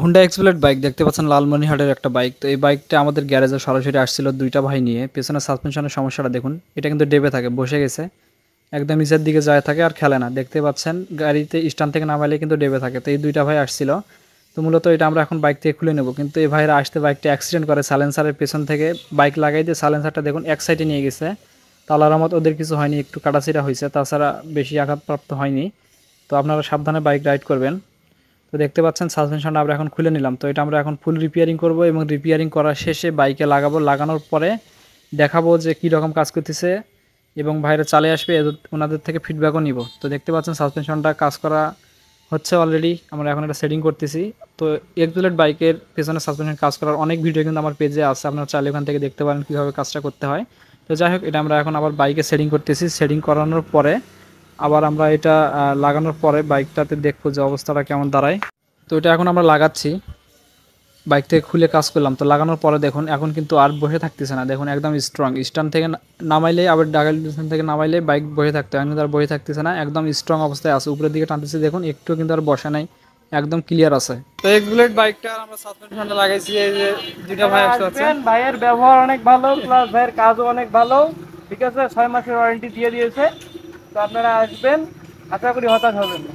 Honda এক্সপ্লেড bike দেখতে পাচ্ছেন লালমনিরহাটের একটা বাইক। তো এই বাইকটা আমাদের গ্যারেজে সরাসরি আসছিল দুইটা ভাই নিয়ে। পেছনের সাসপেনশনের সমস্যাটা দেখুন, এটা কিন্তু ডেবে থাকে, বসে গেছে, একদম নিচের দিকে যায় থাকে আর খেলে না। দেখতে পাচ্ছেন গাড়িতে স্ট্যান্ড থেকে নামাইলে কিন্তু ডেবে থাকে। তো এই দুইটা ভাই আসছিল। তো মূলত এটা আমরা এখন বাইক থেকে খুলে নেব, কিন্তু এই ভাইরা আসতে বাইকটা অ্যাক্সিডেন্ট করে সাইলেন্সারের পেছন থেকে বাইক লাগাই দিয়ে সাইলেন্সারটা দেখুন এক সাইডে নিয়ে গেছে। তো আল্লাহর রহমত ওদের কিছু হয়নি, একটু কাটাছিড়া হয়েছে, তাছাড়া বেশি আঘাতপ্রাপ্ত হয়নি। তো আপনারা সাবধানে বাইক রাইড করবেন। তো দেখতে পাচ্ছেন সাসপেনশনটা আমরা এখন খুলে নিলাম। তো এটা আমরা এখন ফুল রিপেয়ারিং করব এবং রিপেয়ারিং করার শেষে বাইকে লাগাবো। লাগানোর পরে দেখাবো যে কী রকম কাজ করতেছে এবং ভাইরা চালিয়ে আসবে, ওনাদের থেকে ফিডব্যাকও নিব। তো দেখতে পাচ্ছেন সাসপেনশনটা কাজ করা হচ্ছে অলরেডি, আমরা এখন এটা সেটিং করতেছি। তো এক্সুলেট বাইকের পেছনে সাসপেনশন কাজ করার অনেক ভিডিও কিন্তু আমার পেজে আছে, আপনারা চাইলে ওখান থেকে দেখতে পারেন কীভাবে কাজটা করতে হয়। তো যাই হোক, এটা আমরা এখন আবার বাইকে সেটিং করতেছি। সেটিং করানোর পরে আবার আমরা এটা লাগানোর পরে বাইকটাতে দেখবো যে অবস্থাটা কেমন দাঁড়ায়। তো এটা এখন আমরা লাগাচ্ছি, বাইক থেকে খুলে কাজ করলাম। তো লাগানোর পরে দেখুন এখন কিন্তু আর বসে থাকতেছে না, দেখুন একদম স্ট্রং। স্ট্যান্ড থেকে নামাইলে আবার ডাগাল থেকে নামাইলে বাইক বসে থাকতে হয়, কিন্তু আর বসে থাকতেছে না, একদম স্ট্রং অবস্থায় আছে। উপরের দিকে টানতেছে দেখুন, একটু কিন্তু আর বসে নাই, একদম ক্লিয়ার আছে। তো এই বুলেট বাইকটা আমরা সাসপেনশনটা লাগাইছি, এই যে দুইটা ভাই আসছে। ভাইয়ের ব্যবহার অনেক ভালো, প্লাস ভাইয়ের কাজও অনেক ভালো। ঠিক আছে, 6 মাসের ওয়ারেন্টি দিয়ে দিয়েছে। তো আপনারা আসবেন, আশা করি হতাশ হবেন না।